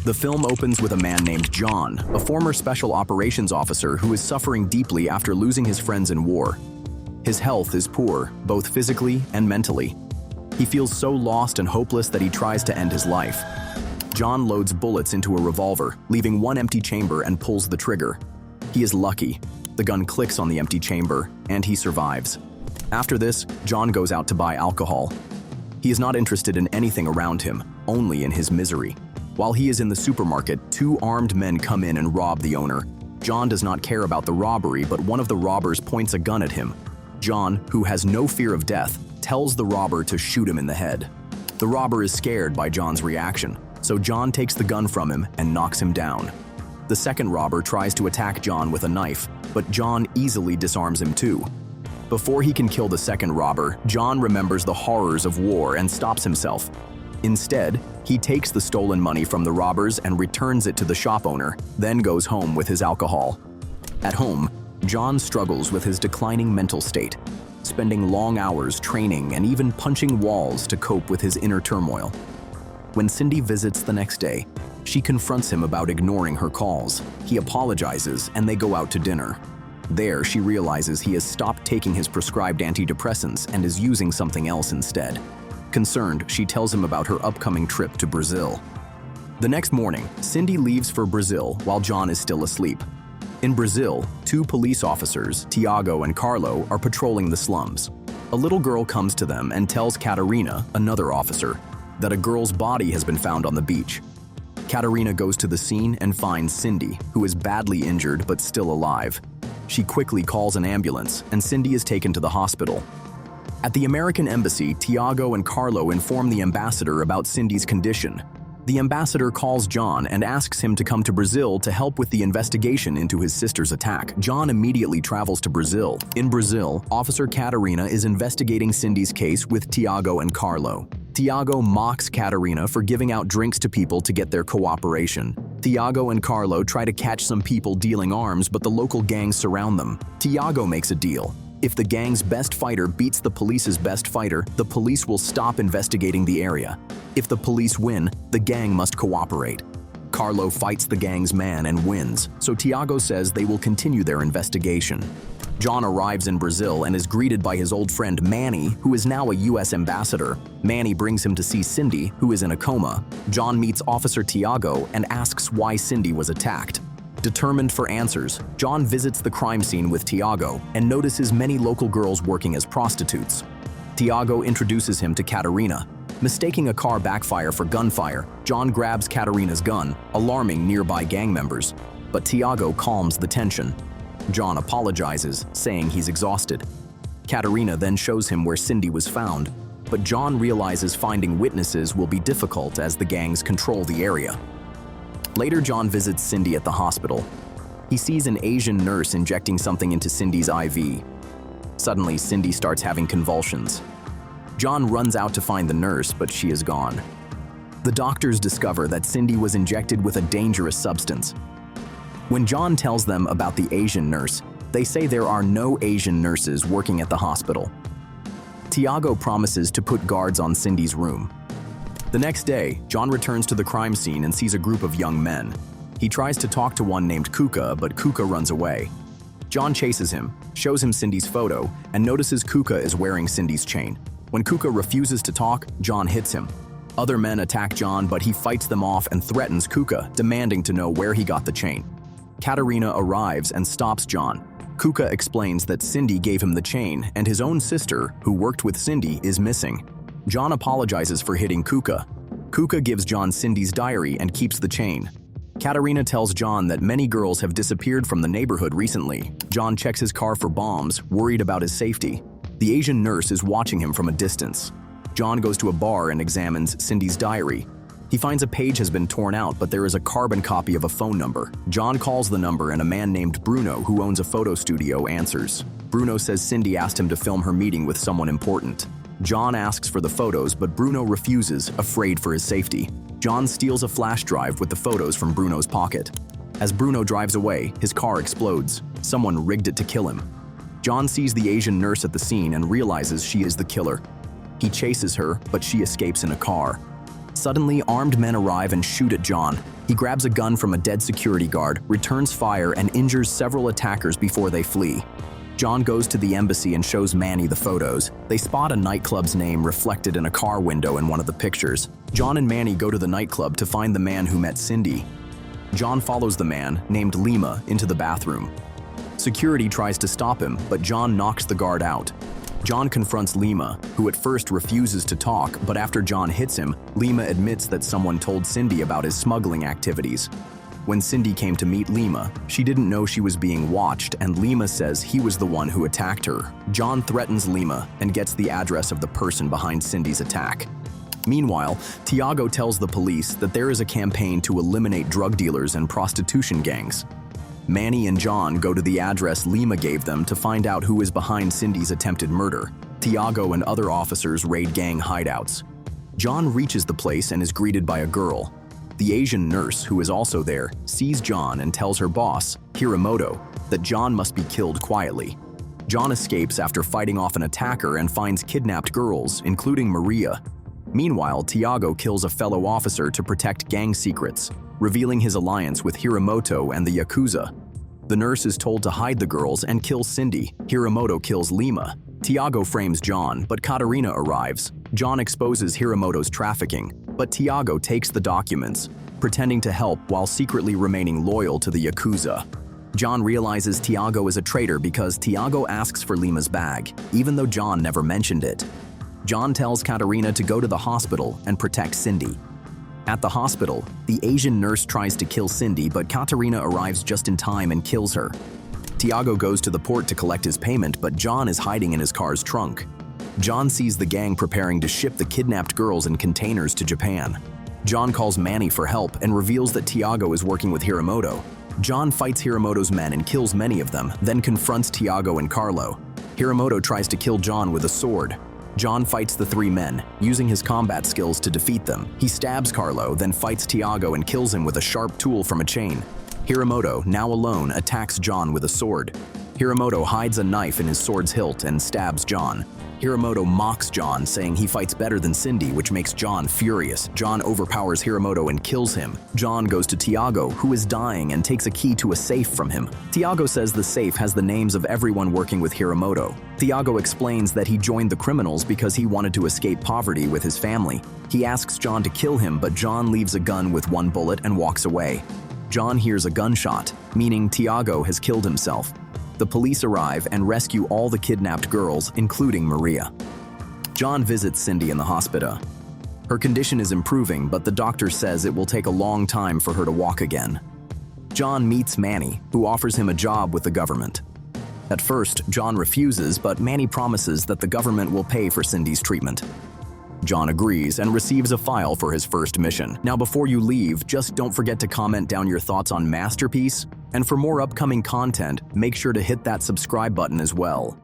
The film opens with a man named John, a former special operations officer who is suffering deeply after losing his friends in war. His health is poor, both physically and mentally. He feels so lost and hopeless that he tries to end his life. John loads bullets into a revolver, leaving one empty chamber, and pulls the trigger. He is lucky. The gun clicks on the empty chamber, and he survives. After this, John goes out to buy alcohol. He is not interested in anything around him, only in his misery. While he is in the supermarket, two armed men come in and rob the owner. John does not care about the robbery, but one of the robbers points a gun at him. John, who has no fear of death, tells the robber to shoot him in the head. The robber is scared by John's reaction, so John takes the gun from him and knocks him down. The second robber tries to attack John with a knife, but John easily disarms him too. Before he can kill the second robber, John remembers the horrors of war and stops himself. Instead, he takes the stolen money from the robbers and returns it to the shop owner, then goes home with his alcohol. At home, John struggles with his declining mental state, spending long hours training and even punching walls to cope with his inner turmoil. When Cindy visits the next day, she confronts him about ignoring her calls. He apologizes and they go out to dinner. There, she realizes he has stopped taking his prescribed antidepressants and is using something else instead. Concerned, she tells him about her upcoming trip to Brazil. The next morning, Cindy leaves for Brazil while John is still asleep. In Brazil, two police officers, Tiago and Carlo, are patrolling the slums. A little girl comes to them and tells Catarina, another officer, that a girl's body has been found on the beach. Catarina goes to the scene and finds Cindy, who is badly injured but still alive. She quickly calls an ambulance, and Cindy is taken to the hospital. At the American embassy, Tiago and Carlo inform the ambassador about Cindy's condition. The ambassador calls John and asks him to come to Brazil to help with the investigation into his sister's attack. John immediately travels to Brazil. In Brazil, Officer Catarina is investigating Cindy's case with Tiago and Carlo. Tiago mocks Catarina for giving out drinks to people to get their cooperation. Tiago and Carlo try to catch some people dealing arms, but the local gangs surround them. Tiago makes a deal. If the gang's best fighter beats the police's best fighter, the police will stop investigating the area. If the police win, the gang must cooperate. Carlo fights the gang's man and wins, so Tiago says they will continue their investigation. John arrives in Brazil and is greeted by his old friend Manny, who is now a US ambassador. Manny brings him to see Cindy, who is in a coma. John meets Officer Tiago and asks why Cindy was attacked. Determined for answers, John visits the crime scene with Tiago and notices many local girls working as prostitutes. Tiago introduces him to Catarina. Mistaking a car backfire for gunfire, John grabs Catarina's gun, alarming nearby gang members. But Tiago calms the tension. John apologizes, saying he's exhausted. Catarina then shows him where Cindy was found, but John realizes finding witnesses will be difficult as the gangs control the area. Later, John visits Cindy at the hospital. He sees an Asian nurse injecting something into Cindy's IV. Suddenly, Cindy starts having convulsions. John runs out to find the nurse, but she is gone. The doctors discover that Cindy was injected with a dangerous substance. When John tells them about the Asian nurse, they say there are no Asian nurses working at the hospital. Tiago promises to put guards on Cindy's room. The next day, John returns to the crime scene and sees a group of young men. He tries to talk to one named Kuka, but Kuka runs away. John chases him, shows him Cindy's photo, and notices Kuka is wearing Cindy's chain. When Kuka refuses to talk, John hits him. Other men attack John, but he fights them off and threatens Kuka, demanding to know where he got the chain. Catarina arrives and stops John. Kuka explains that Cindy gave him the chain, and his own sister, who worked with Cindy, is missing. John apologizes for hitting Kuka. Kuka gives John Cindy's diary and keeps the chain. Catarina tells John that many girls have disappeared from the neighborhood recently. John checks his car for bombs, worried about his safety. The Asian nurse is watching him from a distance. John goes to a bar and examines Cindy's diary. He finds a page has been torn out, but there is a carbon copy of a phone number. John calls the number and a man named Bruno, who owns a photo studio, answers. Bruno says Cindy asked him to film her meeting with someone important. John asks for the photos, but Bruno refuses, afraid for his safety. John steals a flash drive with the photos from Bruno's pocket. As Bruno drives away, his car explodes. Someone rigged it to kill him. John sees the Asian nurse at the scene and realizes she is the killer. He chases her, but she escapes in a car. Suddenly, armed men arrive and shoot at John. He grabs a gun from a dead security guard, returns fire, and injures several attackers before they flee. John goes to the embassy and shows Manny the photos. They spot a nightclub's name reflected in a car window in one of the pictures. John and Manny go to the nightclub to find the man who met Cindy. John follows the man, named Lima, into the bathroom. Security tries to stop him, but John knocks the guard out. John confronts Lima, who at first refuses to talk, but after John hits him, Lima admits that someone told Cindy about his smuggling activities. When Cindy came to meet Lima, she didn't know she was being watched, and Lima says he was the one who attacked her. John threatens Lima and gets the address of the person behind Cindy's attack. Meanwhile, Tiago tells the police that there is a campaign to eliminate drug dealers and prostitution gangs. Manny and John go to the address Lima gave them to find out who is behind Cindy's attempted murder. Tiago and other officers raid gang hideouts. John reaches the place and is greeted by a girl. The Asian nurse, who is also there, sees John and tells her boss, Hirimoto, that John must be killed quietly. John escapes after fighting off an attacker and finds kidnapped girls, including Maria. Meanwhile, Tiago kills a fellow officer to protect gang secrets, revealing his alliance with Hirimoto and the Yakuza. The nurse is told to hide the girls and kill Cindy. Hirimoto kills Lima. Tiago frames John, but Katarina arrives. John exposes Hirimoto's trafficking, but Tiago takes the documents, pretending to help while secretly remaining loyal to the Yakuza. John realizes Tiago is a traitor because Tiago asks for Lima's bag, even though John never mentioned it. John tells Katarina to go to the hospital and protect Cindy. At the hospital, the Asian nurse tries to kill Cindy, but Katarina arrives just in time and kills her. Tiago goes to the port to collect his payment, but John is hiding in his car's trunk. John sees the gang preparing to ship the kidnapped girls in containers to Japan. John calls Manny for help and reveals that Tiago is working with Hirimoto. John fights Hirimoto's men and kills many of them, then confronts Tiago and Carlo. Hirimoto tries to kill John with a sword. John fights the three men, using his combat skills to defeat them. He stabs Carlo, then fights Tiago and kills him with a sharp tool from a chain. Hirimoto, now alone, attacks John with a sword. Hirimoto hides a knife in his sword's hilt and stabs John. Hirimoto mocks John, saying he fights better than Cindy, which makes John furious. John overpowers Hirimoto and kills him. John goes to Tiago, who is dying, and takes a key to a safe from him. Tiago says the safe has the names of everyone working with Hirimoto. Tiago explains that he joined the criminals because he wanted to escape poverty with his family. He asks John to kill him, but John leaves a gun with one bullet and walks away. John hears a gunshot, meaning Tiago has killed himself. The police arrive and rescue all the kidnapped girls, including Maria. John visits Cindy in the hospital. Her condition is improving, but the doctor says it will take a long time for her to walk again. John meets Manny, who offers him a job with the government. At first, John refuses, but Manny promises that the government will pay for Cindy's treatment. John agrees and receives a file for his first mission. Now, before you leave, just don't forget to comment down your thoughts on Masterpiece. And for more upcoming content, make sure to hit that subscribe button as well.